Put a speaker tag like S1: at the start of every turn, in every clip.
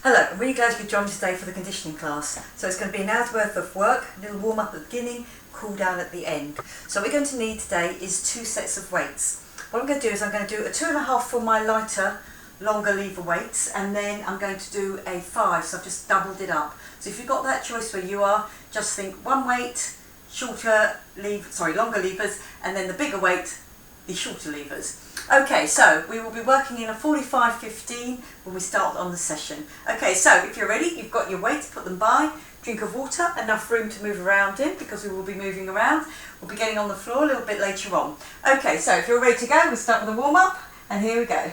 S1: Hello, I'm really glad you could join me today for the conditioning class. So it's going to be an hour's worth of work, a little warm up at the beginning, cool down at the end. So what we're going to need today is 2 sets of weights. What I'm going to do is I'm going to do a 2.5 for my lighter, longer lever weights, and then I'm going to do a 5, so I've just doubled it up. So if you've got that choice where you are, just think one weight, longer levers, and then the bigger weight, the shorter levers. Okay, so we will be working in a 45-15 when we start on the session. Okay, so if you're ready, you've got your weights, put them by, drink of water, enough room to move around in because we will be moving around. We'll be getting on the floor a little bit later on. Okay, so if you're ready to go, we'll start with a warm-up, and here we go.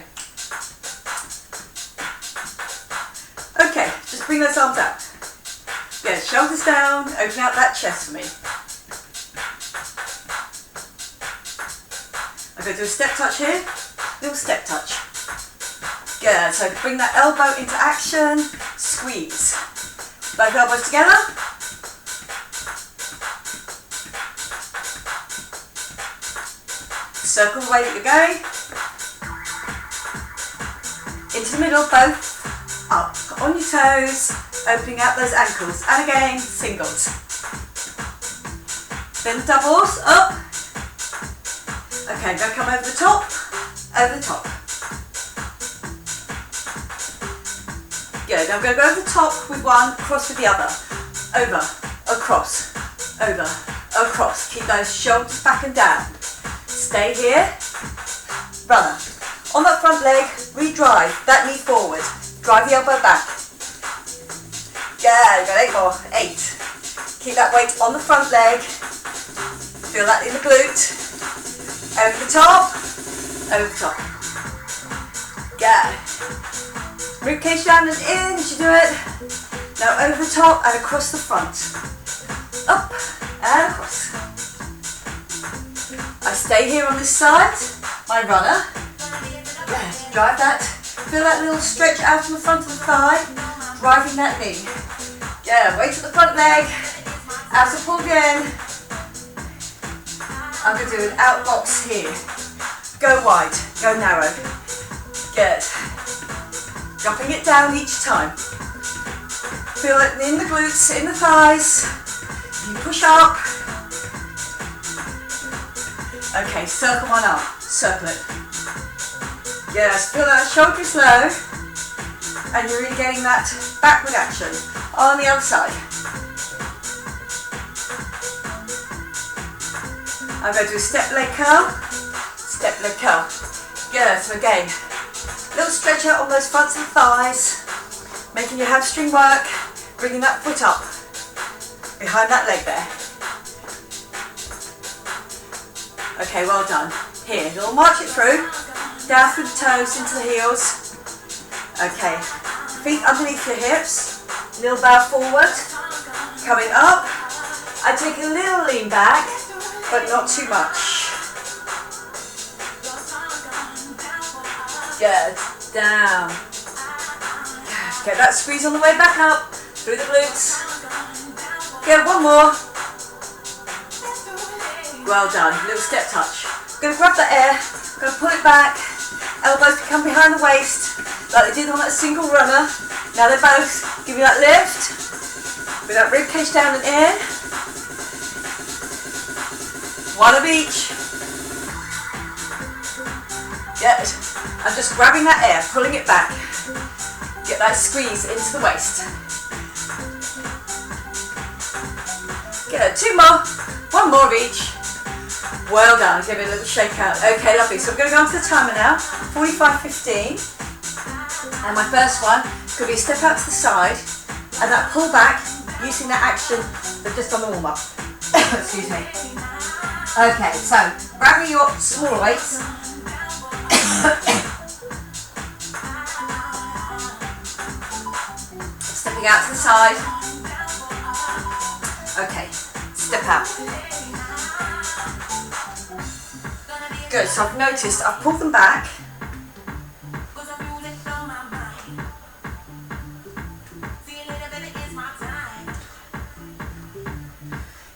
S1: Okay, just bring those arms out. Good, shoulders down, open out that chest for me. I'm going to do a step touch here, little step touch. Good, so bring that elbow into action, squeeze. Both elbows together. Circle the way that you're going. Into the middle, both up. On your toes, opening out those ankles. And again, singles. Then doubles, up. Okay, I'm going to come over the top, over the top. Good, I'm going to go over the top with one, across with the other. Over, across, over, across. Keep those shoulders back and down. Stay here. Runner. On that front leg, re-drive that knee forward. Drive the elbow back. Good, got 8 more. 8. Keep that weight on the front leg. Feel that in the glute. Over the top, over the top. Good. Ribcage down and in as you do it. Now over the top and across the front. Up and across. I stay here on this side, my runner. Good. Drive that. Feel that little stretch out from the front of the thigh, driving that knee. Yeah, weight at the front leg. Outer pull again. I'm going to do an out box here. Go wide, go narrow. Good. Dropping it down each time. Feel it in the glutes, in the thighs. You push up. Okay, circle one arm. Circle it. Yes, feel that shoulder is low. And you're really getting that backward action. On the other side. I'm going to do a step leg curl, step leg curl. Good, so again, little stretch out on those fronts and thighs, making your hamstring work, bringing that foot up, behind that leg there. Okay, well done. Here, little march it through, down through the toes, into the heels. Okay, feet underneath your hips, little bow forward, coming up. I take a little lean back, but not too much. Good, down. Get that squeeze on the way back up, through the glutes. Good, one more. Well done, little step touch. Gonna grab the air, gonna pull it back, elbows come behind the waist, like they did on that single runner. Now they're both, give you that lift, with that rib cage down and in. One of each. Good. I'm just grabbing that air, pulling it back. Get that squeeze into the waist. Good. 2 more. 1 more of each. Well done. Give it a little shake out. Okay, lovely. So I'm going to go on to the timer now. 45-15. And my first one is going to be a step out to the side and that pull back using that action but just on the warm up. Excuse me. Okay, so grabbing your smaller weights. Stepping out to the side. Okay, step out. Good, so I've noticed I've pulled them back.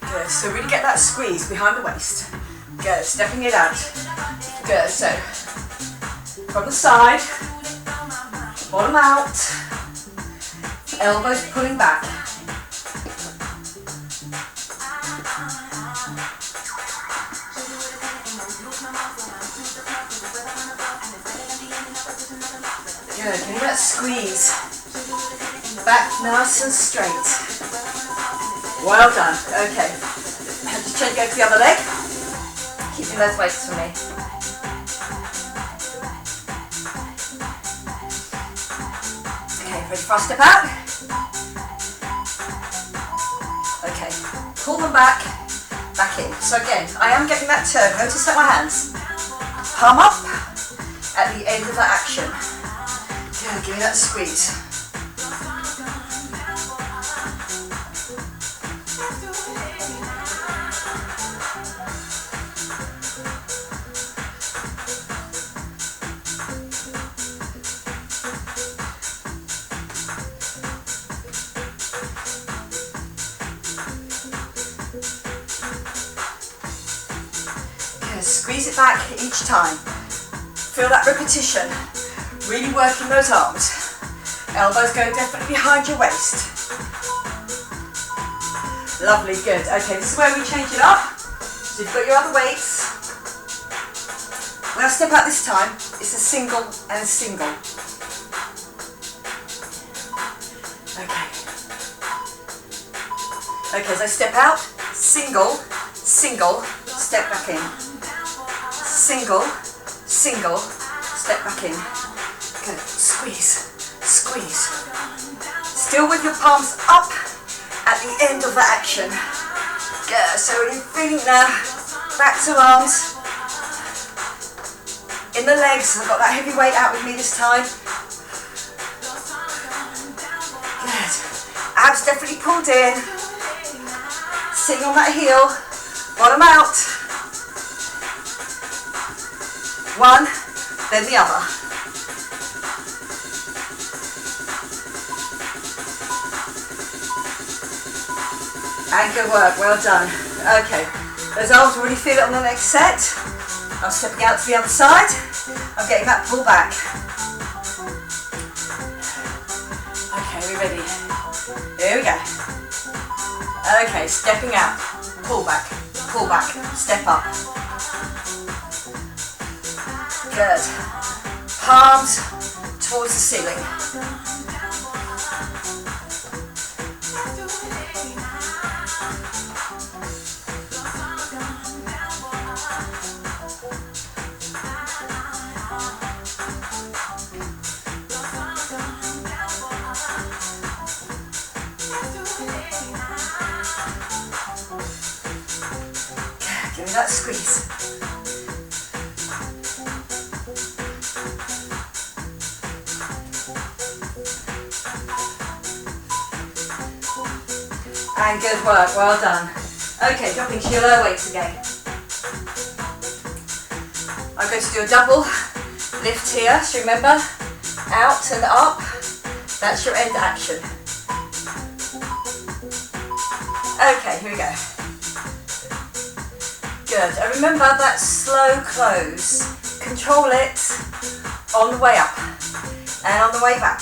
S1: Good, so really get that squeeze behind the waist. Good, stepping it out. Good, so from the side, bottom out, Elbows pulling back. Good, give me that squeeze. Back nice and straight. Well done. Okay. Just change, go to the other leg. Keeping those weights for me. Okay, ready for a step out? Okay, pull them back in. So again, I am getting that turn. Notice that my hands palm up at the end of that action. Good, give me that squeeze. Squeeze it back each time. Feel that repetition. Really working those arms. Elbows go definitely behind your waist. Lovely, good. Okay, this is where we change it up. So you've got your other weights. When I step out this time, it's a single and a single. Okay. Okay, as I step out, single, single, step back in. Single, single, step back in. Good, squeeze, squeeze. Still with your palms up at the end of the action. Good, so you're feeling now, back to arms. In the legs, I've got that heavy weight out with me this time. Good, abs definitely pulled in. Sitting on that heel, bottom out. One, then the other. And good work, well done. Okay, those arms already feel it on the next set. I'm stepping out to the other side. I'm getting that pull back. Okay, we ready? Here we go. Okay, stepping out, pull back, step up. Good. Palms towards the ceiling. Give me that squeeze. And good work, well done. Okay, dropping to your low weights again. I'm going to do a double lift here, so remember, out and up, that's your end action. Okay, here we go. Good, and remember that slow close. Control it on the way up and on the way back.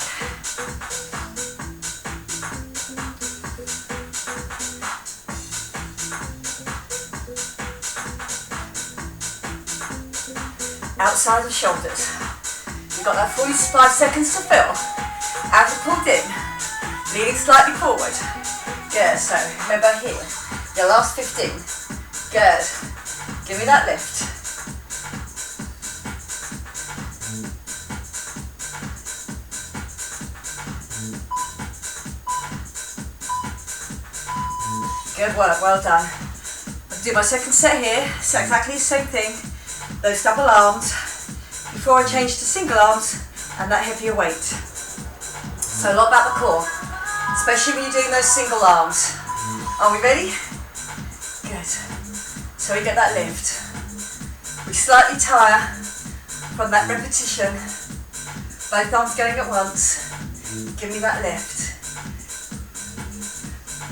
S1: Outside the shoulders. You've got that 45 seconds to fill. Abs are pulled in, leaning slightly forward. Good, so remember here, your last 15. Good, give me that lift. Good work, well done. I'll do my second set here, so exactly the same thing. Those double arms, before I change to single arms and that heavier weight. So a lot about the core, especially when you're doing those single arms. Are we ready? Good. So we get that lift. We slightly tire from that repetition. Both arms going at once. Give me that lift.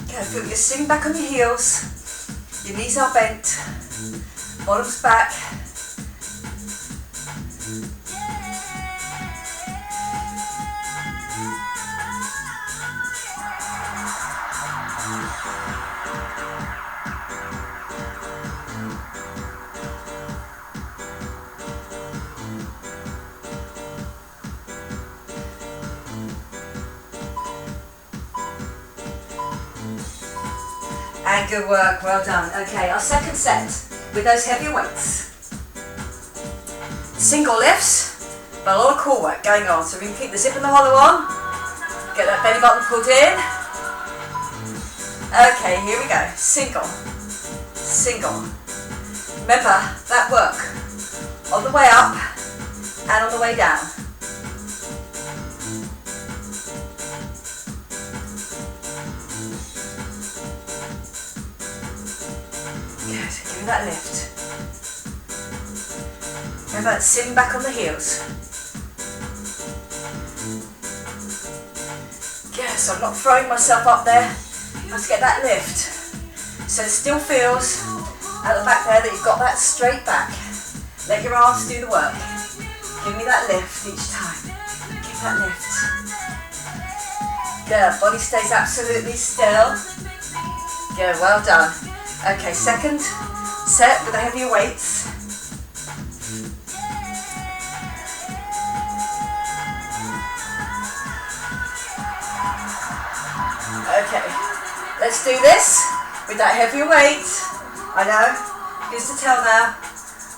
S1: Okay, feel you're sitting back on your heels. Your knees are bent. Bottoms back. And good work, well done. Okay, our second set with those heavy weights. Single lifts, but a lot of core work going on. So we can keep the zip and the hollow on. Get that belly button pulled in. Okay, here we go. Single, single. Remember that work on the way up and on the way down. Good, give me that lift. Remember, sitting back on the heels. Yes, I'm not throwing myself up there. I have to get that lift. So it still feels at the back there that you've got that straight back. Let your arms do the work. Give me that lift each time. Give that lift. Good, body stays absolutely still. Good, well done. Okay, second set with the heavier weights. Okay, let's do this with that heavier weight. I know, used to tell now,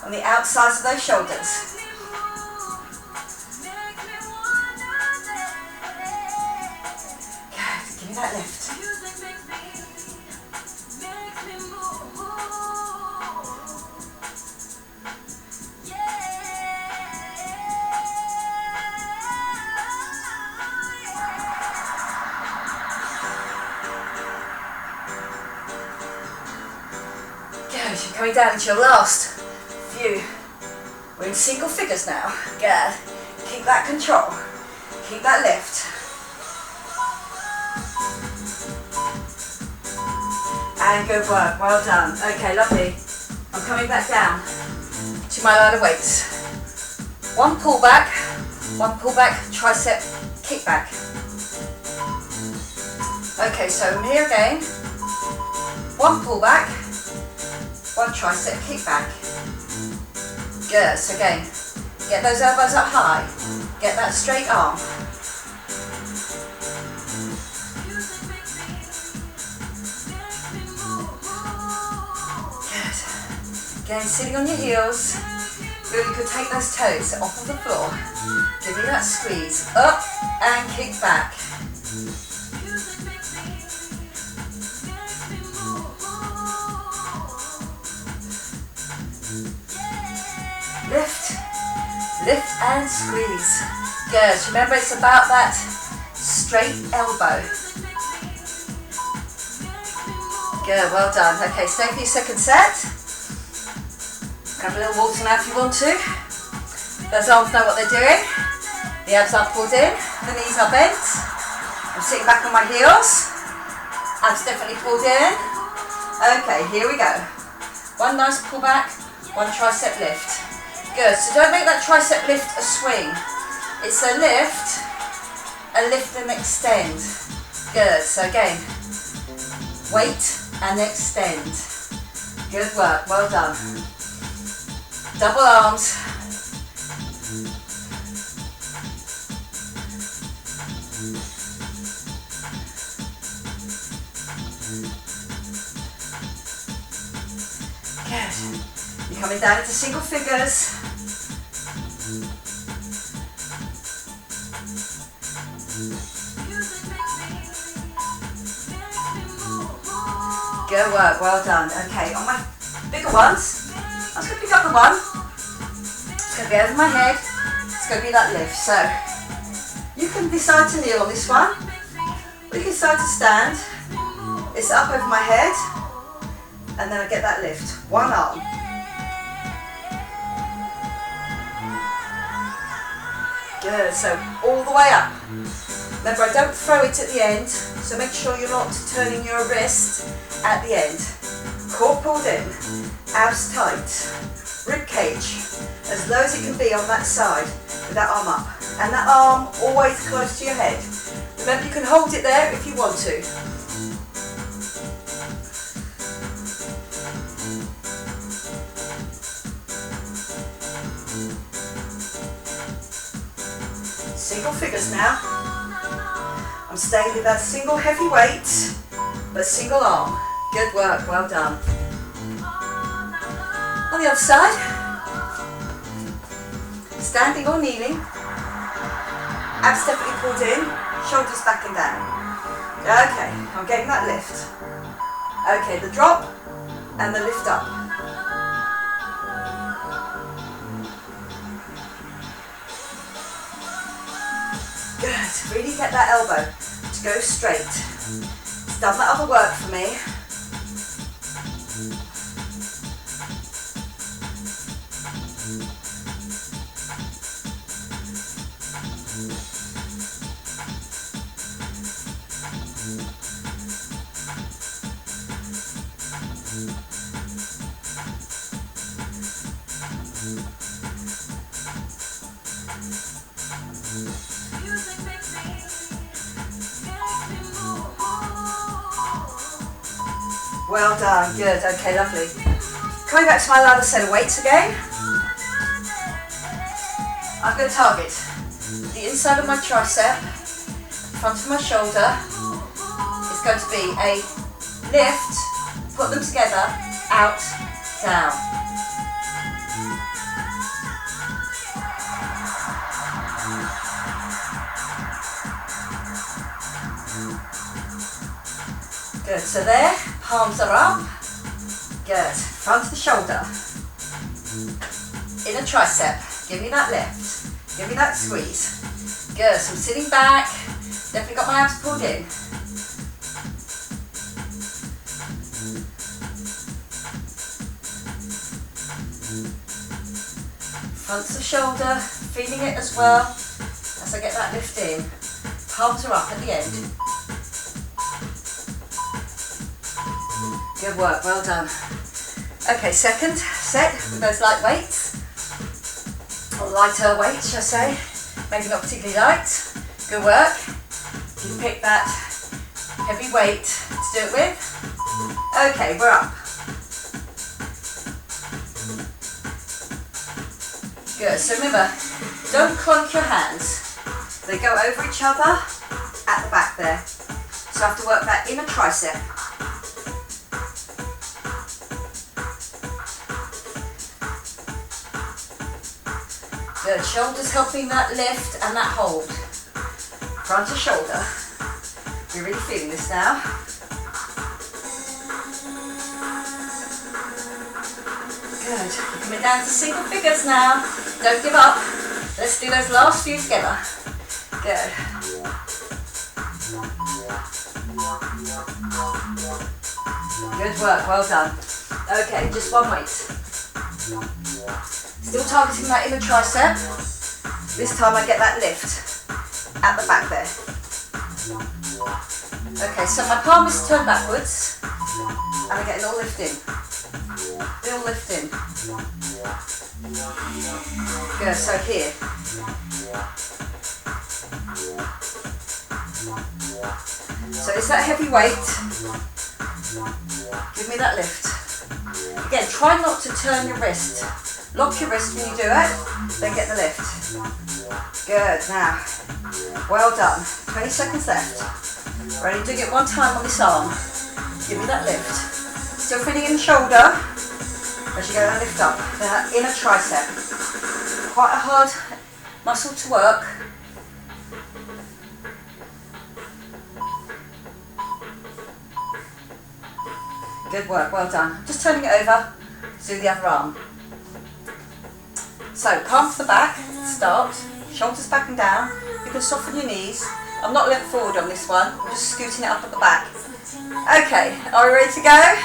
S1: on the outsides of those shoulders. Good, give me that lift. You're coming down into your last few. We're in single figures now. Good. Keep that control. Keep that lift. And good work. Well done. Okay, lovely. I'm coming back down to my line of weights. One pull back, tricep kick back. Okay, so I'm here again. One pull back. One tricep kick back. Good, so again, get those elbows up high, get that straight arm. Good. Again, sitting on your heels, really could take those toes off of the floor. Give me that squeeze, up and kick back. Lift, lift and squeeze. Good, remember it's about that straight elbow. Good, well done. Okay, stay for your second set. Grab a little water now if you want to. Those arms know what they're doing. The abs are pulled in, the knees are bent. I'm sitting back on my heels. Abs definitely pulled in. Okay, here we go. One nice pull back, one tricep lift. Good, so don't make that tricep lift a swing. It's a lift and extend. Good, so again, weight and extend. Good work, well done. Double arms. Good. You're coming down into single figures. Good work, well done. Okay, on my bigger ones, I'm just going to pick up the one. It's going to be over my head. It's going to be that lift. So, you can decide to kneel on this one, or you can decide to stand. It's up over my head, and then I get that lift. One arm. Good, so all the way up. Remember, I don't throw it at the end, so make sure you're not turning your wrist at the end. Core pulled in, abs tight, rib cage as low as it can be on that side with that arm up. And that arm always close to your head. Remember, you can hold it there if you want to. Single figures now. I'm staying with that single heavy weight, but single arm. Good work, well done. On the other side, standing or kneeling, abs definitely pulled in, shoulders back and down. Okay, I'm getting that lift. Okay, the drop and the lift up. Good, really get that elbow to go straight. It's done that other work for me. Well done, good, okay, lovely. Coming back to my ladder set of weights again. I'm going to target the inside of my tricep, front of my shoulder. It's going to be a lift, put them together, out, down. Good, so there, palms are up. Good, front of the shoulder. Inner tricep, give me that lift. Give me that squeeze. Good, so I'm sitting back. Definitely got my abs pulled in. Front of the shoulder, feeling it as well as I get that lift in. Palms are up at the end. Good work, well done. Okay, second set with those light weights, or lighter weights, shall I say. Maybe not particularly light. Good work. You pick that heavy weight to do it with. Okay, we're up. Good, so remember, don't clunk your hands. They go over each other at the back there. So I have to work that inner tricep. Good, shoulders helping that lift and that hold. Front of shoulder. You're really feeling this now. Good, you're coming down to single figures now. Don't give up. Let's do those last few together. Good. Good work, well done. Okay, just one weight. Still targeting that inner tricep. This time I get that lift at the back there. Okay, so my palm is turned backwards and I get a little lift in. Little lift in. Good, so here. So it's that heavy weight. Give me that lift. Again, try not to turn your wrist. Lock your wrist when you do it, then get the lift. Good, now, well done. 20 seconds left. We're only doing it one time on this arm. Give me that lift. Still feeling in the shoulder as you go and lift up. That inner tricep. Quite a hard muscle to work. Good work, well done. Just turning it over to do the other arm. So, palm to the back, start, shoulders back and down. You can soften your knees. I'm not leant forward on this one, I'm just scooting it up at the back. Okay, are we ready to go?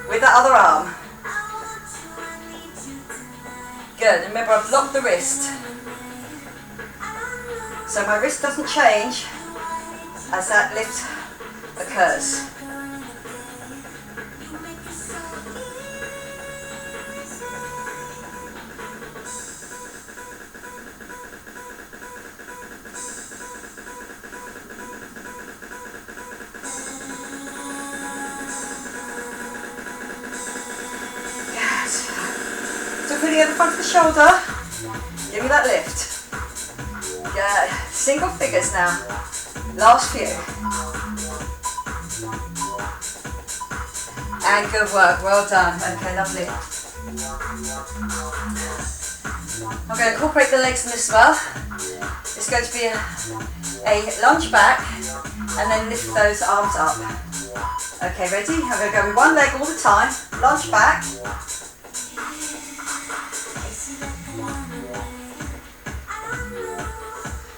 S1: With that other arm. Good, remember I've locked the wrist. So my wrist doesn't change as that lift occurs. Putting at the front of the shoulder, give me that lift. Good, single figures now, last few. And good work, well done. Okay, lovely. I'm going to incorporate the legs in this as well. It's going to be a lunge back and then lift those arms up. Okay, ready? I'm going to go with one leg all the time. Lunge back.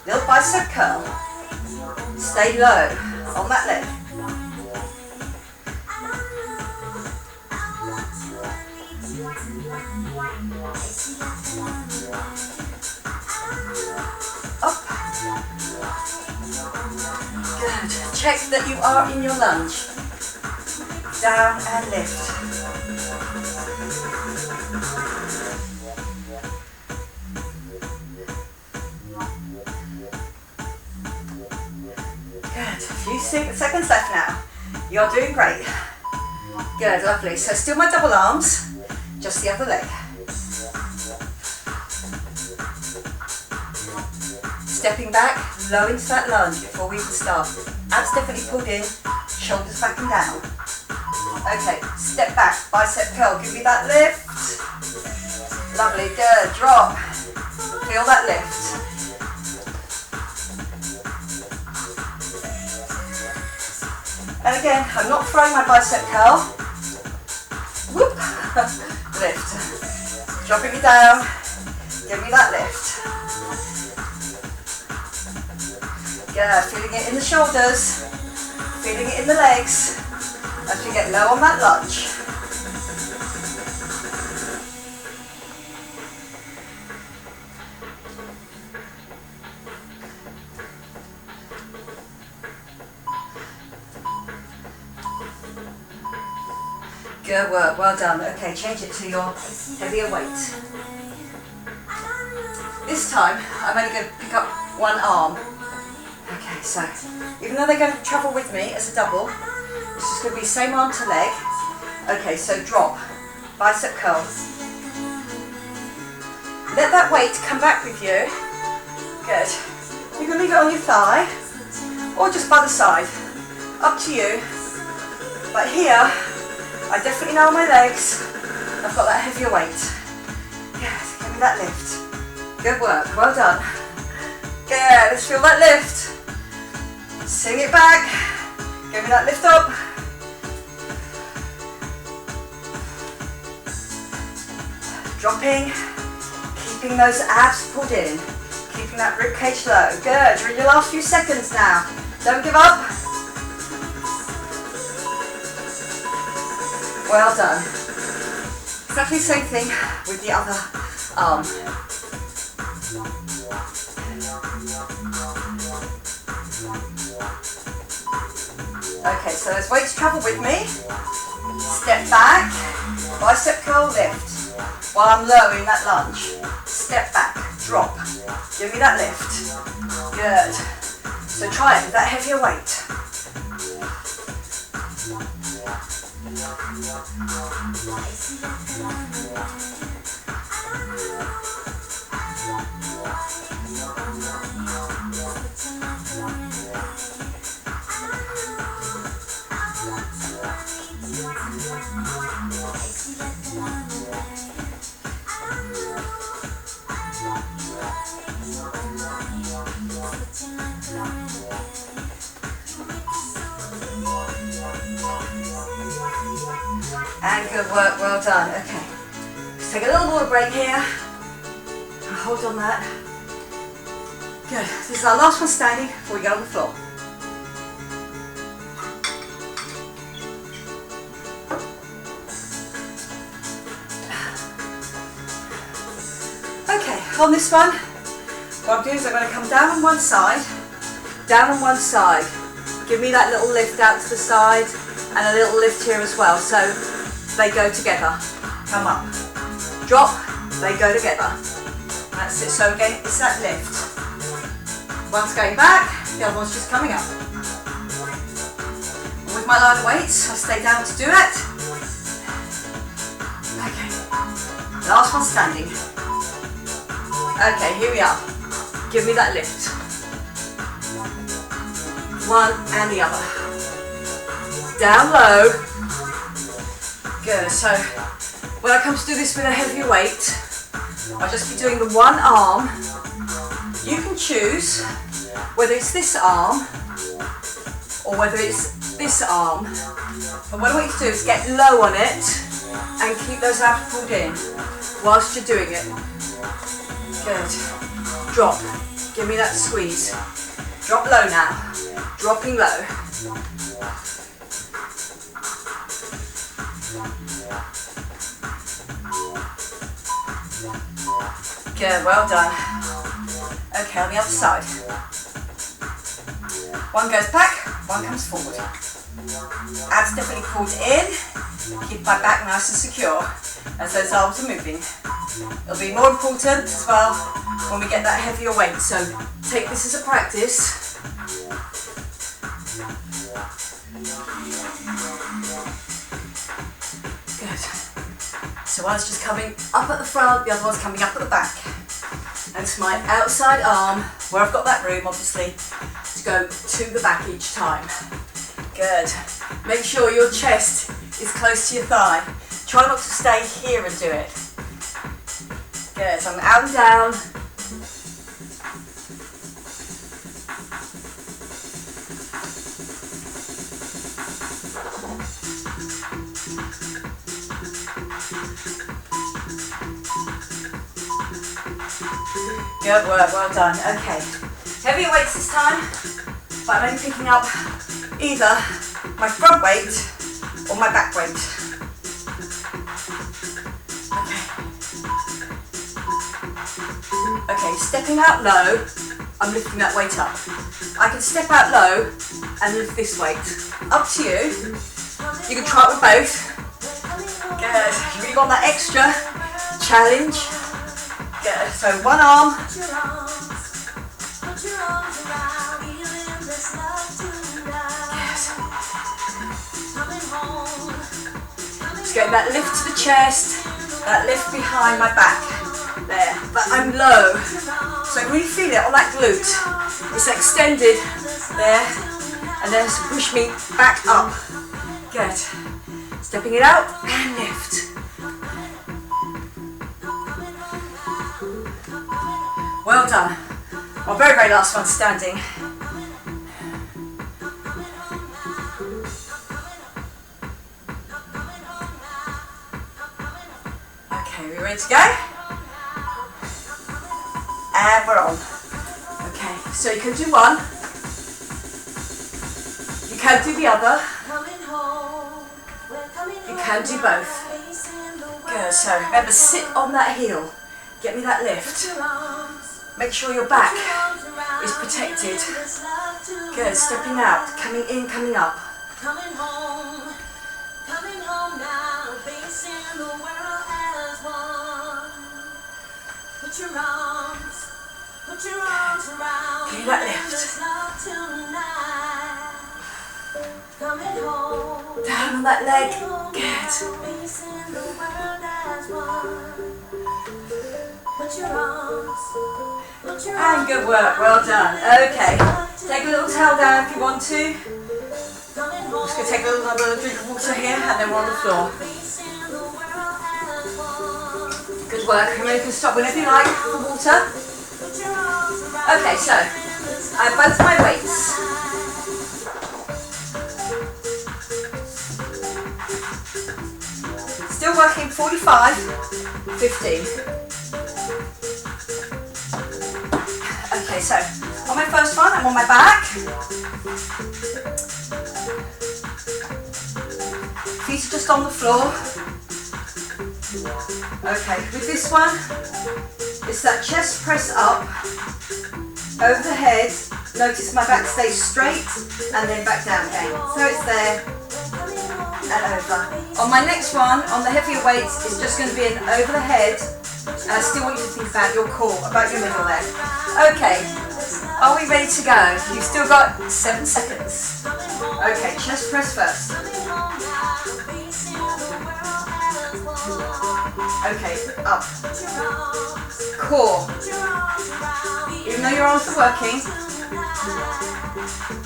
S1: Little bicep curl. Stay low on that leg. Up. Good. Check that you are in your lunge. Down and lift. Good. A few seconds left now. You're doing great. Good, lovely. So still my double arms, just the other leg. Stepping back, low into that lunge before we even start. Abs definitely pulled in, shoulders back and down. Okay, step back, bicep curl, give me that lift. Lovely, good, drop. Feel that lift. And again, I'm not throwing my bicep curl. Whoop, lift. Dropping it down, give me that lift. Yeah, feeling it in the shoulders, feeling it in the legs as we get low on that lunge. Good work, well done. Okay, change it to your heavier weight. This time, I'm only going to pick up one arm. Okay, so even though they're going to travel with me as a double, it's just going to be same arm to leg. Okay, so drop, bicep curl. Let that weight come back with you. Good. You can leave it on your thigh or just by the side. Up to you. But here, I definitely know on my legs, I've got that heavier weight. Yes, give me that lift. Good work, well done. Good, let's feel that lift. Sing it back. Give me that lift up. Dropping, keeping those abs pulled in, keeping that rib cage low. Good, you're in your last few seconds now. Don't give up. Well done. Exactly the same thing with the other arm. Okay, so those weights travel with me. Step back, bicep curl lift. While I'm low in that lunge. Step back, drop. Give me that lift. Good. So try it with that heavier weight. And good work, well done. Okay, let's take a little water break here. Hold on that. Good, this is our last one standing before we go on the floor. Okay, on this one, what I'm doing is I'm going to come down on one side, down on one side. Give me that little lift out to the side and a little lift here as well. So they go together. Come up. Drop, they go together. That's it. So again, it's that lift. One's going back, the other one's just coming up. With my line of weights, I stay down to do it. Okay. Last one standing. Okay, here we are. Give me that lift. One and the other. Down low. Good, so when I come to do this with a heavier weight, I'll just be doing the one arm. You can choose whether it's this arm or whether it's this arm. But what I want you to do is get low on it and keep those abs pulled in whilst you're doing it. Good. Drop. Give me that squeeze. Drop low now. Dropping low. Good, well done. Okay, on the other side. One goes back, one comes forward. Abs definitely pulled in. Keep my back nice and secure as those arms are moving. It'll be more important as well when we get that heavier weight, so take this as a practice. Good. So one's just coming up at the front, the other one's coming up at the back. And it's my outside arm, where I've got that room obviously, to go to the back each time. Good. Make sure your chest is close to your thigh. Try not to stay here and do it. Good, so I'm out and down. Good work, well done. Okay, heavier weights this time, but I'm only picking up either my front weight or my back weight. Okay, stepping out low, I'm lifting that weight up. I can step out low and lift this weight. Up to you. You can try it with both. Good. You really want that extra challenge. Good. So one arm. Yes. Just getting that lift to the chest, that lift behind my back. There. But I'm low. So I really feel it on that glute. It's extended there. And then it's push me back up. Good. Stepping it out and lift. Well done. Our very, very last one standing. Okay, we ready to go? And we're on. Okay, so you can do one. You can do the other. You can do both. Good, so remember, sit on that heel. Get me that lift. Make sure your back is protected. Good, stepping out, coming in, coming up. Coming home now, facing the world as one. Put your arms around. Give me that lift. Down on that leg. Good. And good work, well done. Okay, take a little towel down if you want to. I'm just going to take another drink of water here and then we're on the floor. Good work. Remember, you can stop whenever you like for water. Okay, so I have both my weights. Still working 45, 15. Okay, so on my first one, I'm on my back. Feet are just on the floor. Okay, with this one, it's that chest press up, over the head. Notice my back stays straight and then back down again. So it's there and over. On my next one, on the heavier weights, it's just going to be an over the head. And I still want you to think about your core, about your middle leg. Okay, are we ready to go? You've still got 7 seconds. Okay, chest press first. Okay, up. Core. Even though your arms are working,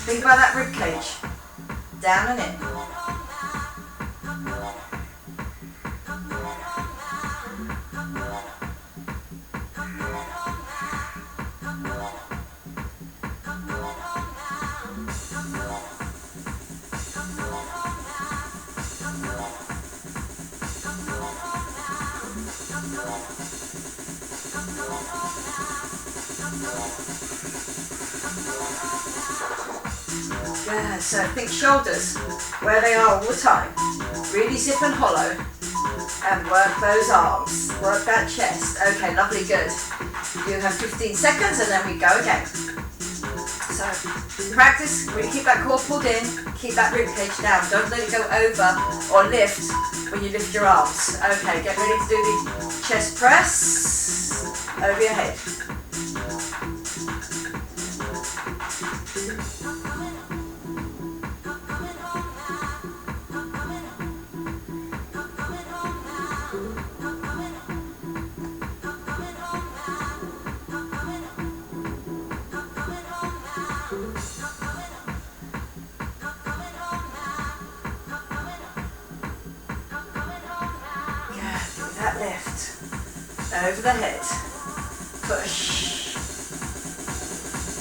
S1: think about that rib cage. Down and in. Yeah, so think shoulders where they are all the time. Really zip and hollow. And work those arms. Work that chest. Okay, lovely, good. You have 15 seconds and then we go again. So practice, really keep that core pulled in, keep that rib cage down. Don't let it go over or lift when you lift your arms. Okay, get ready to do the chest press over your head. Over the head. Push.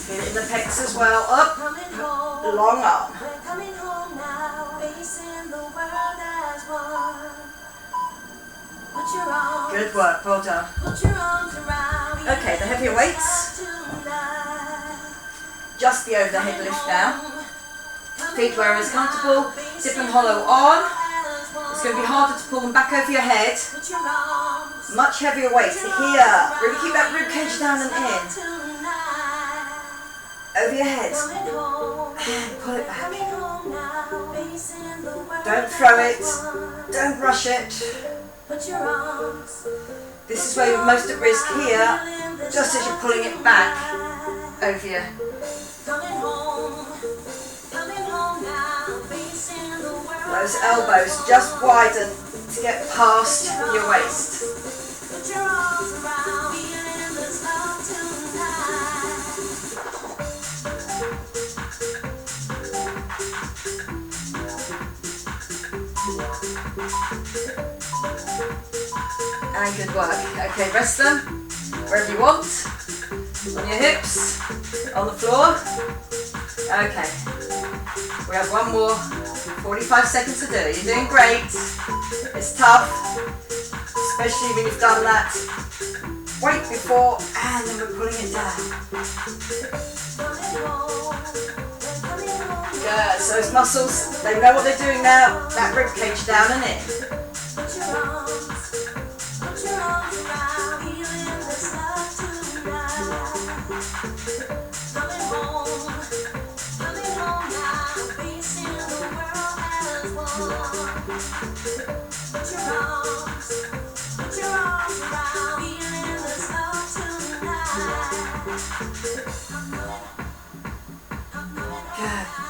S1: Feel it in the pecs as well. Up. Long arm. Good work. Well done. Okay, the heavier weights. Just the over the head lift now. Feet where it's comfortable. Zip and hollow on. It's going to be harder to pull them back over your head. Much heavier weight here. Really keep that rib cage down and in. Over your head. And pull it back. Don't throw it. Don't rush it. This is where you're most at risk here, just as you're pulling it back over your those elbows just widen to get past your waist. And good work. Okay, rest them wherever you want. On your hips, on the floor. Okay. We have one more 45 seconds to do. You're doing great. It's tough, especially when you've done that weight before and then we're pulling it down. Good, so those muscles, they know what they're doing now. That rib cage down and in.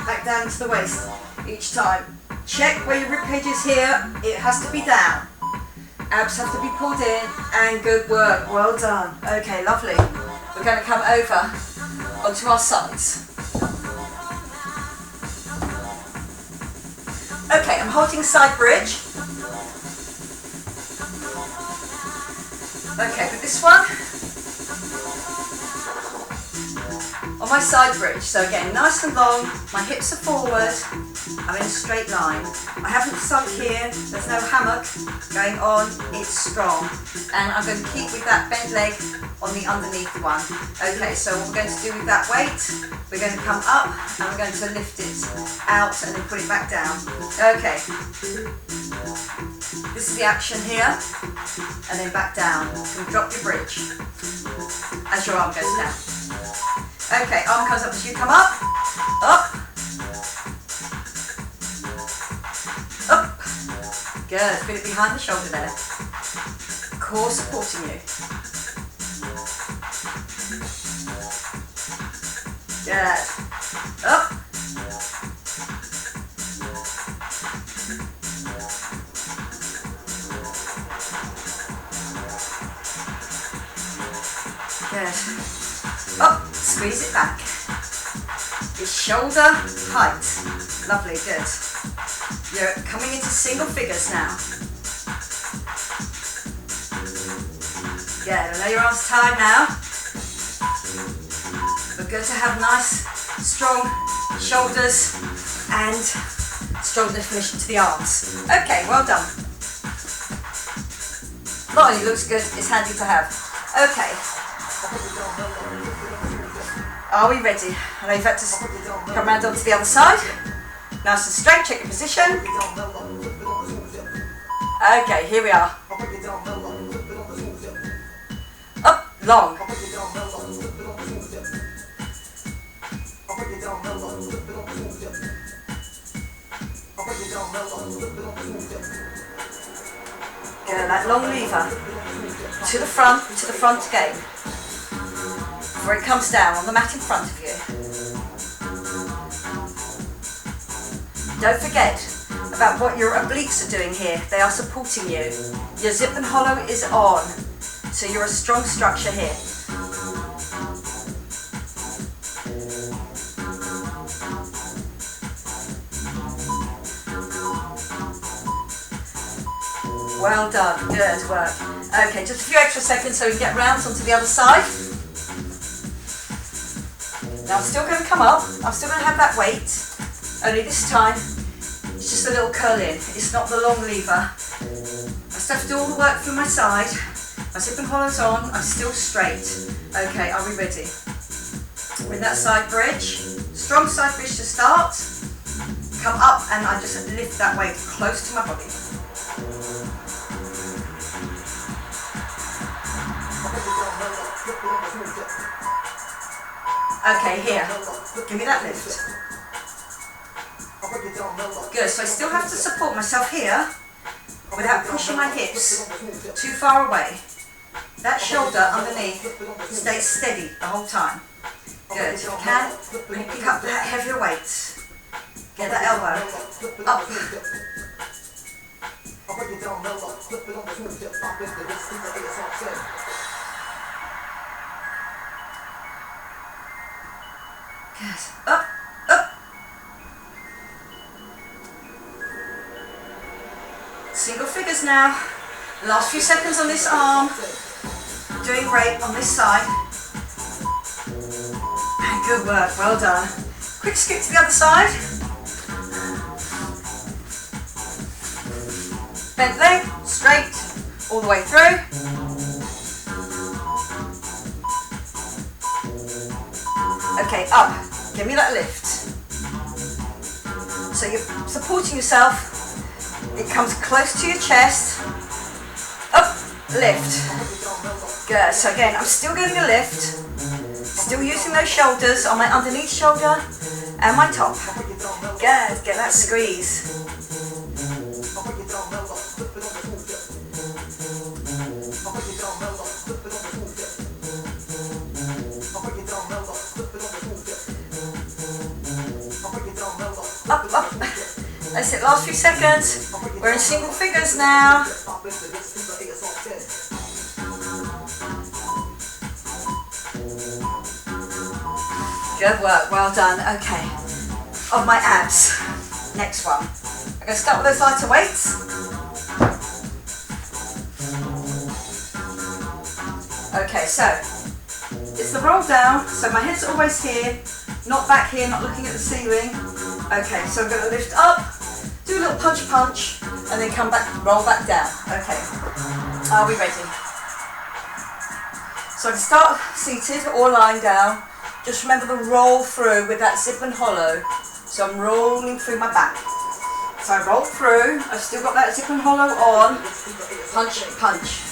S1: Back down to the waist each time. Check where your rib cage is here. It has to be down. Abs have to be pulled in, and good work. Well done. Okay, lovely. We're going to come over onto our sides. Okay, I'm holding side bridge. Okay, with this one, on my side bridge, so again, nice and long, my hips are forward, I'm in a straight line. I haven't sunk here, there's no hammock going on, it's strong. And I'm going to keep with that bent leg on the underneath one. Okay, so what we're going to do with that weight, we're going to come up and we're going to lift it out and then put it back down. Okay, this is the action here, and then back down. You can drop your bridge as your arm goes down. Okay, arm comes up as you come up, up, up. Good, feel it behind the shoulder there. Core supporting you. Good, up. Good, up. Squeeze it back. It's shoulder height. Lovely, good. You're coming into single figures now. Good, I know your arms tired now. But good to have nice, strong shoulders and strong definition to the arms. Okay, well done. Not only looks good, it's handy to have. Okay. Are we ready? I know you've had to come around onto the other side. Nice and straight, check your position. Okay, here we are. Up, long. Good, that long lever. To the front again. Before it comes down on the mat in front of you. Don't forget about what your obliques are doing here. They are supporting you. Your zip and hollow is on, so you're a strong structure here. Well done, good work. Okay, just a few extra seconds so we can get round onto the other side. Now I'm still going to come up, I'm still going to have that weight, only this time it's just a little curl in, it's not the long lever. I still have to do all the work through my side, my zip and hollow's on, I'm still straight. Okay, are we ready? We're in that side bridge, strong side bridge to start, come up and I just lift that weight close to my body. Okay, here, give me that lift. Good, so I still have to support myself here without pushing my hips too far away. That shoulder underneath stays steady the whole time. Good, if you can, when you pick up that heavier weight, get that elbow up. Good. Up, up. Single figures now. Last few seconds on this arm. Doing great on this side. And good work, well done. Quick skip to the other side. Bent leg, straight, all the way through. Okay, up. Give me that lift. So you're supporting yourself. It comes close to your chest. Up, lift. Good. So again, I'm still getting a lift. Still using those shoulders on my underneath shoulder and my top. Good. Get that squeeze. Up, up. That's it, last few seconds. We're in single figures now. Good work, well done. Okay, of my abs. Next one. I'm going to start with those lighter weights. Okay, so it's the roll down, so my head's always here, not back here, not looking at the ceiling. Okay, so I'm going to lift up, do a little punch, and then come back, roll back down. Okay, are we ready? So I can start seated or lying down. Just remember the roll through with that zip and hollow. So I'm rolling through my back. So I roll through, I've still got that zip and hollow on, punch, punch.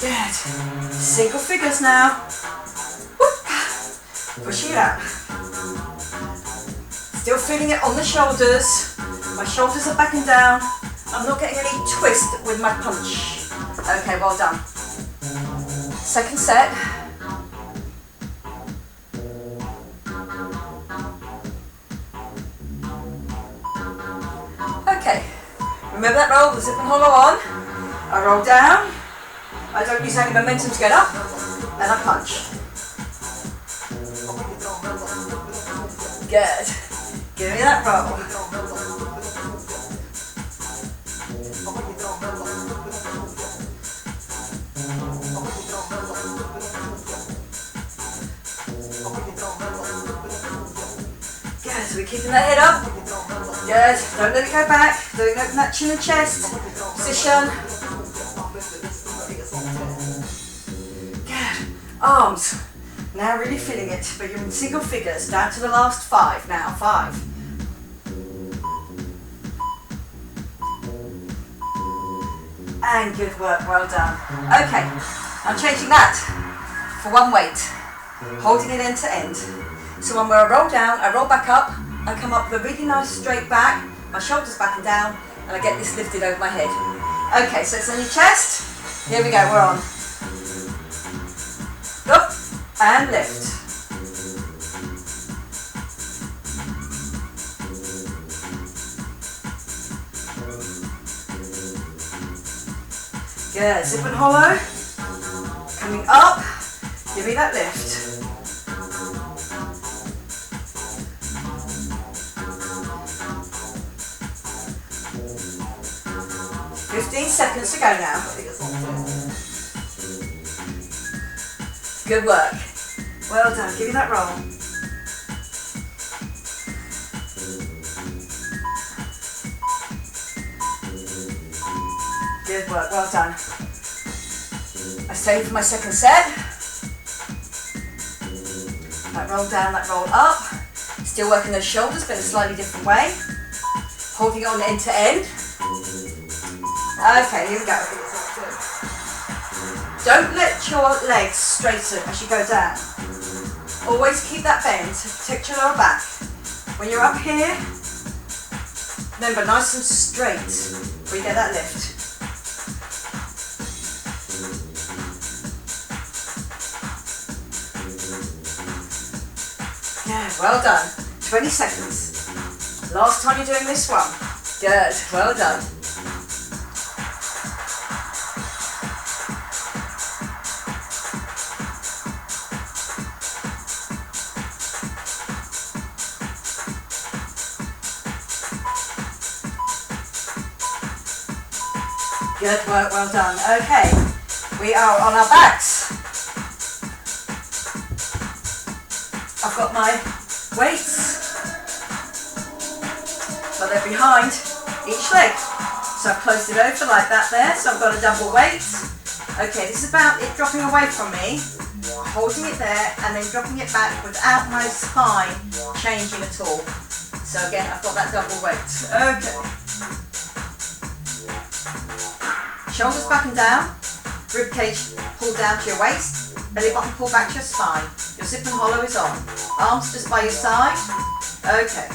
S1: Good. Single figures now. Whoop. Pushing it out. Still feeling it on the shoulders. My shoulders are backing down. I'm not getting any twist with my punch. Okay, well done. Second set. Okay. Remember that roll, the zip and hollow on. I roll down. I don't use any momentum to get up, and I punch. Good. Give me that roll. Good, so we're keeping that head up. Good, don't let it go back. Don't open that chin and chest. Position. Good. Arms. Now really feeling it, but you're in single figures. Down to the last 5 now. 5. And good work, well done. Okay, I'm changing that for one weight. Holding it end to end. So when I roll down, I roll back up, I come up with a really nice straight back, my shoulders back and down, and I get this lifted over my head. Okay, so it's on your chest. Here we go, we're on. Up and lift. Good, zip and hollow. Coming up, give me that lift. Seconds to go now. Good work. Well done. Give me that roll. Good work. Well done. I stayed for my second set. That roll down, that roll up. Still working those shoulders, but in a slightly different way. Holding on end to end. Okay, here we go. Don't let your legs straighten as you go down. Always keep that bend to protect your lower back. When you're up here, remember, nice and straight where you get that lift. Yeah, well done. 20 seconds. Last time you're doing this one. Good, well done. Good work, well done. Okay, we are on our backs. I've got my weights, but they're behind each leg. So I've closed it over like that there, so I've got a double weight. Okay, this is about it dropping away from me, holding it there, and then dropping it back without my spine changing at all. So again, I've got that double weight. Okay. Shoulders back and down, rib cage pull down to your waist, belly button pull back to your spine. Your zip and hollow is on. Arms just by your side. Okay,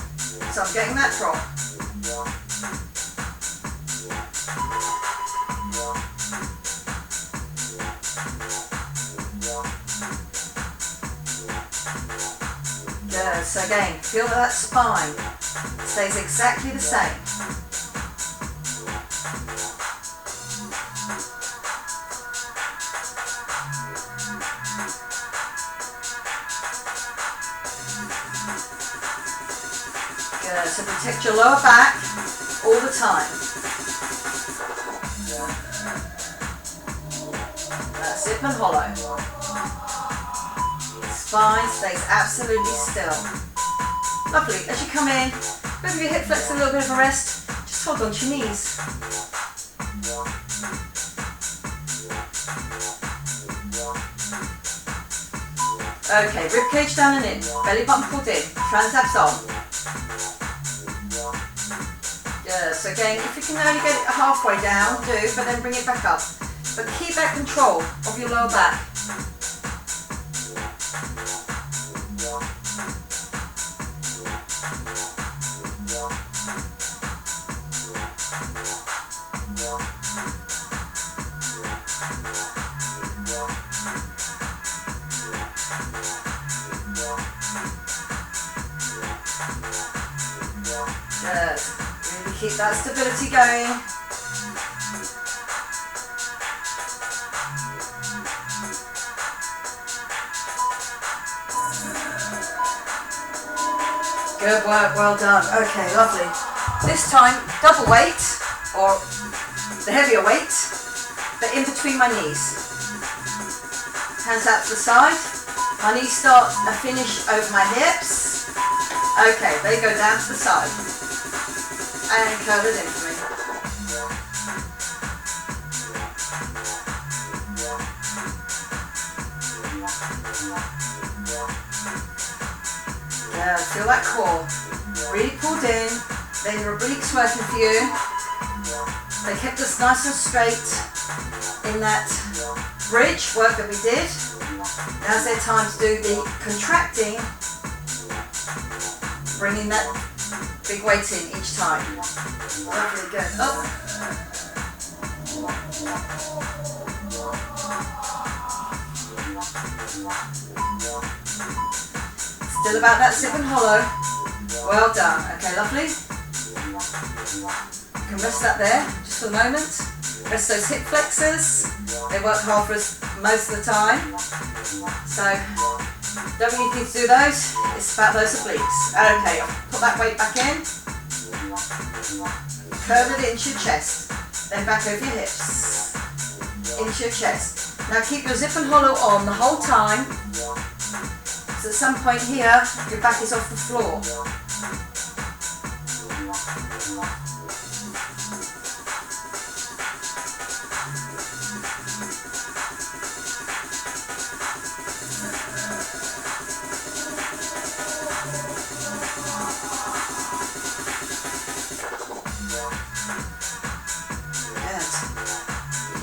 S1: so I'm getting that drop. Good, so again, feel that spine stays exactly the same. So protect your lower back all the time. That's zip and hollow. Spine stays absolutely still. Lovely. As you come in, maybe your hip flex a little bit of a rest. Just hold on to your knees. Okay, rib cage down and in. Belly button pulled in. Transabs on. Yes, again, if you can only get it halfway down, do, but then bring it back up. But keep that control of your lower back. Yes. Keep that stability going. Good work, well done. Okay, lovely. This time, double weight, or the heavier weight, but in between my knees. Hands out to the side. My knees start and finish over my hips. Okay, they go down to the side. And curl it in for me. Yeah, feel that core. Really pulled in. Then your obliques working for you. They kept us nice and straight in that bridge work that we did. Now's their time to do the contracting, bringing that big weight in each time. Lovely, good. Up. Still about that zip and hollow. Well done. Okay, lovely. You can rest that there just for the moment. Rest those hip flexors. They work hard for us most of the time. So don't really need to do those. It's about those obliques. Okay, put that weight back in. Curve it into your chest. Then back over your hips. Into your chest. Now keep your zip and hollow on the whole time. So at some point here, your back is off the floor.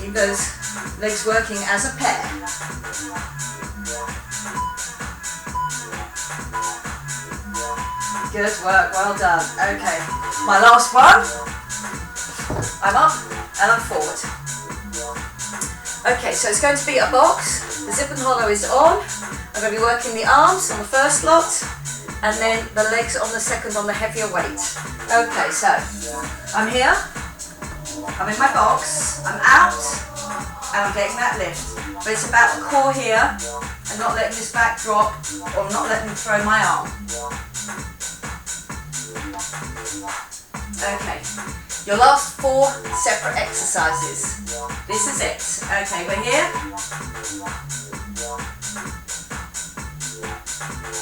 S1: Keep those legs working as a pair. Good work, well done. Okay, my last one. I'm up and I'm forward. Okay, so it's going to be a box. The zip and hollow is on. I'm going to be working the arms on the first lot and then the legs on the second on the heavier weight. Okay, so I'm here. I'm in my box. I'm out and I'm getting that lift. But it's about the core here and not letting this back drop or not letting me throw my arm. Okay, your last 4 separate exercises. This is it. Okay, we're here.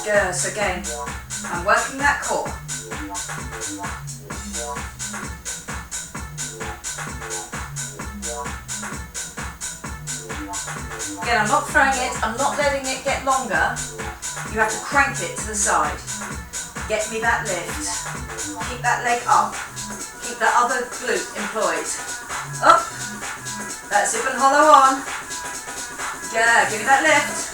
S1: Good, so again, I'm working that core. Again, I'm not throwing it, I'm not letting it get longer. You have to crank it to the side. Get me that lift. Keep that leg up. Keep that other glute employed. Up. That zip and hollow on. Yeah, give me that lift.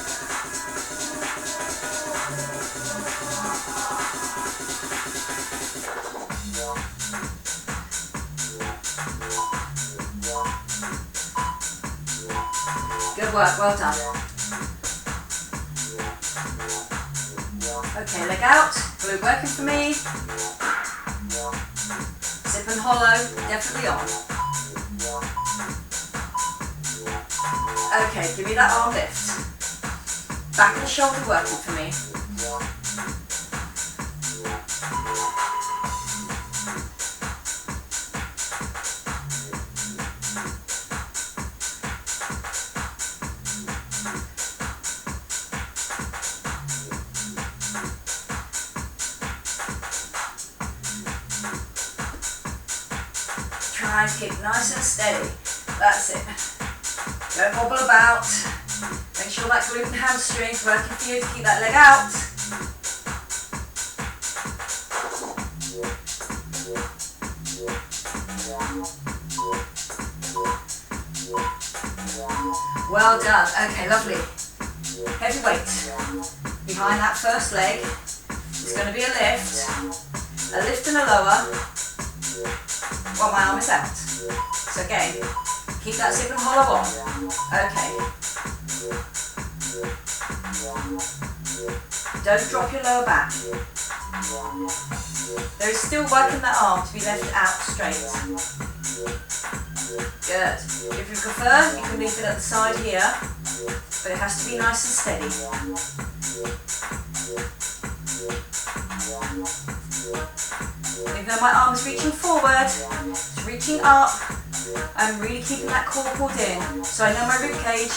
S1: Good work, well done. Okay, leg out, glute working for me. Zip and hollow, definitely on. Okay, give me that arm lift. Back and shoulder working for me. Try and keep nice and steady. That's it. Don't wobble about. Make sure that glute and hamstring's working for you to keep that leg out. Well done. Okay, lovely. Heavy weight behind that first leg. It's going to be a lift and a lower while my arm is out. So again, keep that zip and hollow on. Okay. Don't drop your lower back. There is still work in that arm to be left out straight. Good. If you prefer, you can leave it at the side here, but it has to be nice and steady. Even though my arm is reaching forward, it's reaching up, I'm really keeping that core pulled in. So I know my rib cage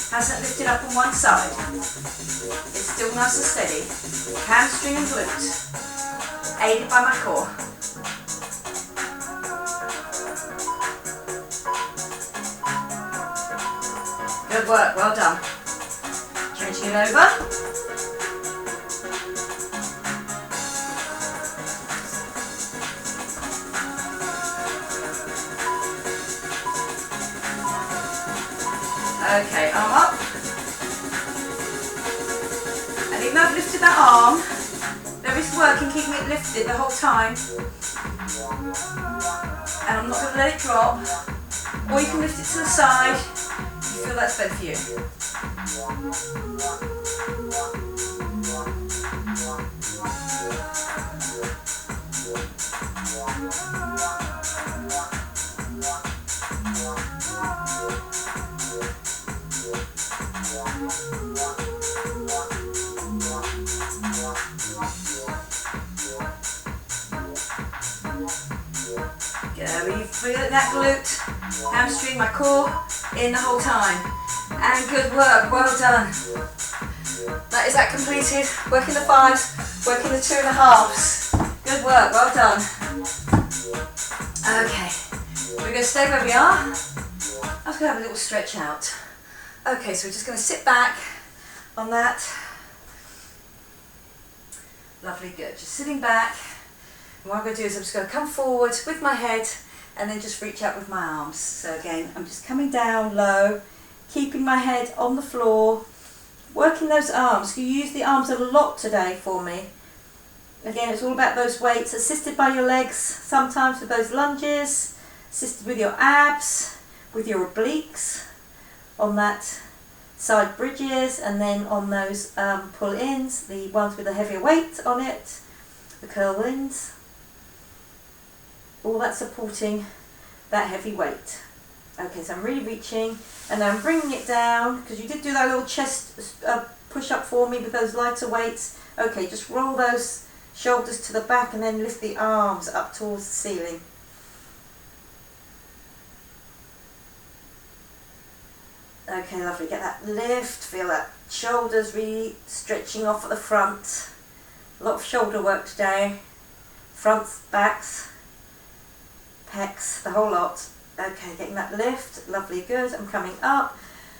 S1: hasn't lifted up on one side. It's still nice and steady. Hamstring and glute, aided by my core. Good work, well done. Changing it over. Okay, arm up. And even though I've lifted that arm, there is work in keeping it lifted the whole time. And I'm not going to let it drop. Or you can lift it to the side if you feel that's better for you. Feel that glute, hamstring, my core in the whole time. And good work, well done. That is that completed. Working the 5s, working the 2.5s. Good work, well done. Okay, we're going to stay where we are. I'm just going to have a little stretch out. Okay, so we're just going to sit back on that. Lovely, good. Just sitting back. And what I'm going to do is I'm just going to come forward with my head and then just reach up with my arms. So again, I'm just coming down low, keeping my head on the floor, working those arms. You use the arms a lot today for me. Again, it's all about those weights, assisted by your legs, sometimes with those lunges, assisted with your abs, with your obliques, on that side bridges, and then on those pull-ins, the ones with a heavier weight on it, the curl-ins. All that supporting that heavy weight. Okay, so I'm really reaching, and then I'm bringing it down, because you did do that little chest push-up for me with those lighter weights. Okay, just roll those shoulders to the back and then lift the arms up towards the ceiling. Okay, lovely. Get that lift, feel that shoulders really stretching off at the front. A lot of shoulder work today. Fronts, backs, pecs, the whole lot. Okay, getting that lift, lovely, good. I'm coming up,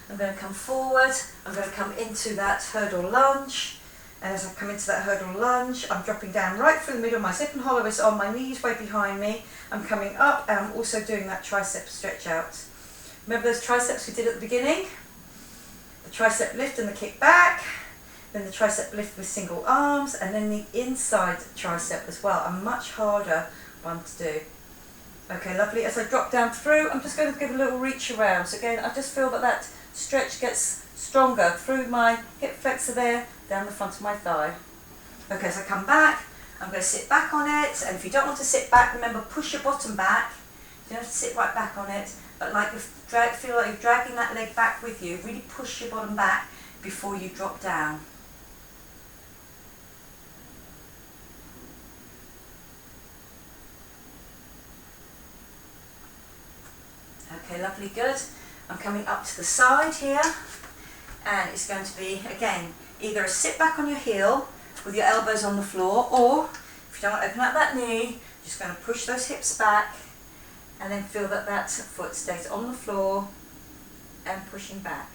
S1: I'm going to come forward, I'm going to come into that hurdle lunge, and as I come into that hurdle lunge, I'm dropping down right through the middle. My zip and hollow is on, my knees way behind me. I'm coming up, and I'm also doing that tricep stretch out. Remember those triceps we did at the beginning? The tricep lift and the kick back, then the tricep lift with single arms, and then the inside tricep as well, a much harder one to do. Okay, lovely. As I drop down through, I'm just going to give a little reach around. So again, I just feel that that stretch gets stronger through my hip flexor there, down the front of my thigh. Okay, as I come back, I'm going to sit back on it. And if you don't want to sit back, remember, push your bottom back. You don't have to sit right back on it, but like feel like you're dragging that leg back with you. Really push your bottom back before you drop down. Okay, lovely, good. I'm coming up to the side here, and it's going to be, again, either a sit back on your heel with your elbows on the floor, or if you don't want to open up that knee, you're just going to push those hips back, and then feel that that foot stays on the floor and pushing back.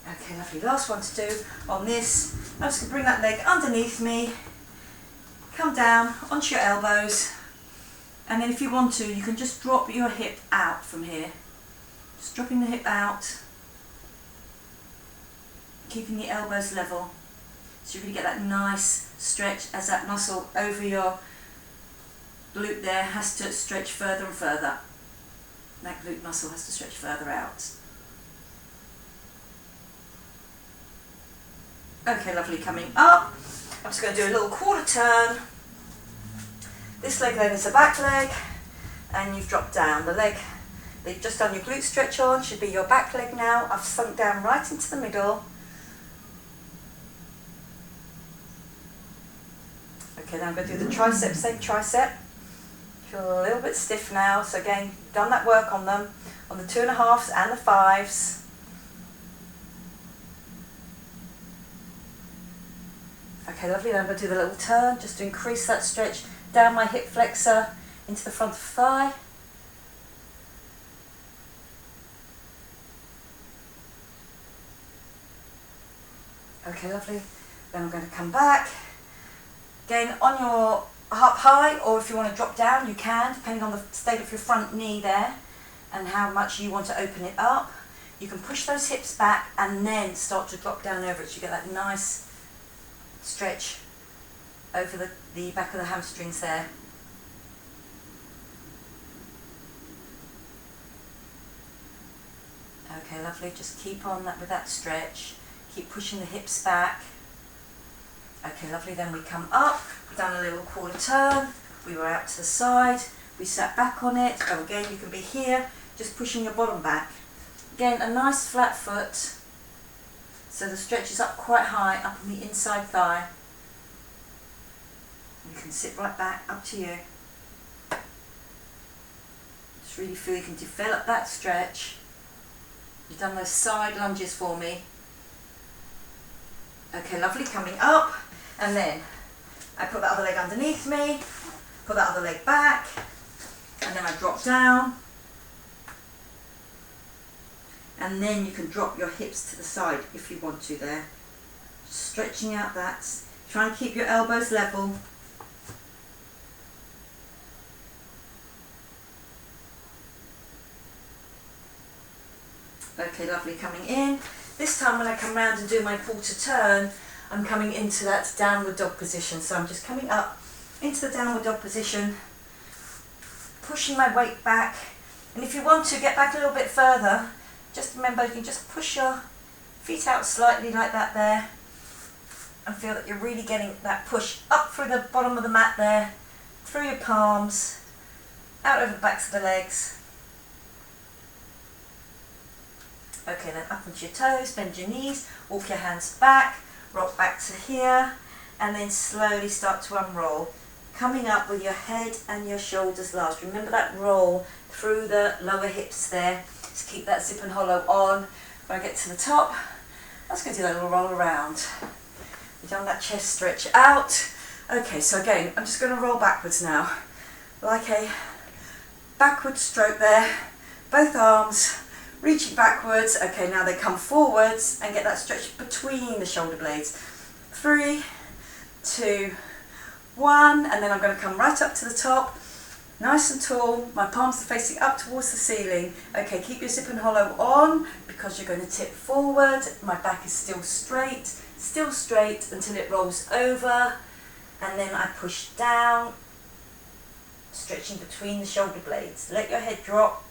S1: Okay, lovely. Last one to do on this. I'm just going to bring that leg underneath me, come down onto your elbows, and then if you want to, you can just drop your hip out from here. Just dropping the hip out, keeping the elbows level, so you really get that nice stretch as that muscle over your glute there has to stretch further and further. That glute muscle has to stretch further out. Okay, lovely, coming up. I'm just going to do a little quarter turn. This leg then is the back leg, and you've dropped down. The You've just done your glute stretch on, should be your back leg now. I've sunk down right into the middle. Okay, then I'm going to do the triceps, same tricep. Feel a little bit stiff now, so again, done that work on them, on the 2.5s and the 5s. Okay, lovely, then I'm going to do the little turn, just to increase that stretch down my hip flexor into the front of the thigh. Okay, lovely. Then I'm going to come back. Again, on your up high, or if you want to drop down, you can, depending on the state of your front knee there and how much you want to open it up. You can push those hips back and then start to drop down over it, so you get that nice stretch over the back of the hamstrings there. Okay, lovely. Just keep on that with that stretch. Keep pushing the hips back. Okay, lovely. Then we come up. We've done a little quarter turn. We were out to the side. We sat back on it. Oh, again, you can be here, just pushing your bottom back. Again, a nice flat foot. So the stretch is up quite high, up on the inside thigh. You can sit right back, up to you. Just really feel you can develop that stretch. You've done those side lunges for me. Okay, lovely, coming up, and then I put that other leg underneath me, put that other leg back, and then I drop down, and then you can drop your hips to the side if you want to there. Stretching out that, try and keep your elbows level. Okay, lovely, coming in. This time when I come round and do my quarter turn, I'm coming into that downward dog position. So I'm just coming up into the downward dog position, pushing my weight back. And if you want to get back a little bit further, just remember you can just push your feet out slightly like that there, and feel that you're really getting that push up through the bottom of the mat there, through your palms, out over the backs of the legs. Okay, then up onto your toes, bend your knees, walk your hands back, rock back to here, and then slowly start to unroll. Coming up with your head and your shoulders last. Remember that roll through the lower hips there. Just keep that zip and hollow on. When I get to the top, I'm just going to do that little roll around. We've done that chest stretch out. Okay, so again, I'm just going to roll backwards now. Like a backward stroke there. Both arms reaching backwards. Okay, now they come forwards and get that stretch between the shoulder blades. 3, 2, 1, and then I'm going to come right up to the top, nice and tall. My palms are facing up towards the ceiling. Okay, keep your zip and hollow on because you're going to tip forward. My back is still straight until it rolls over, and then I push down, stretching between the shoulder blades. Let your head drop.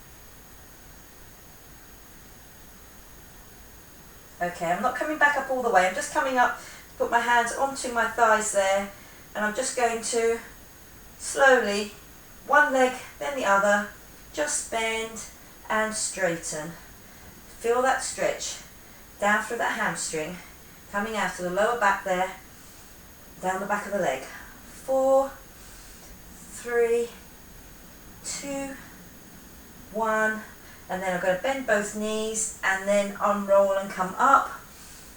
S1: Okay, I'm not coming back up all the way, I'm just coming up, put my hands onto my thighs there, and I'm just going to slowly, one leg then the other, just bend and straighten. Feel that stretch down through that hamstring, coming out of the lower back there, down the back of the leg. 4, 3, 2, 1. And then I'm going to bend both knees and then unroll and come up,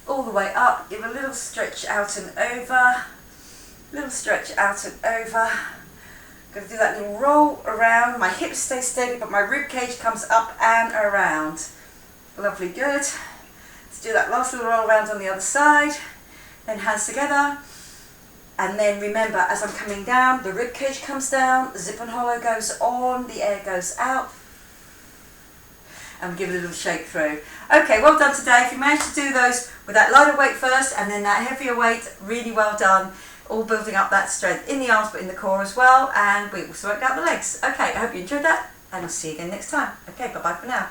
S1: all the way up. Give a little stretch out and over, little stretch out and over. I'm going to do that little roll around. My hips stay steady, but my rib cage comes up and around. Lovely, good. Let's do that last little roll around on the other side. Then hands together. And then remember, as I'm coming down, the rib cage comes down, the zip and hollow goes on, the air goes out. And give it a little shake through. Okay, well done today. If you managed to do those with that lighter weight first and then that heavier weight, really well done. All building up that strength in the arms but in the core as well. And we also worked out the legs. Okay, I hope you enjoyed that and I'll see you again next time. Okay, bye-bye for now.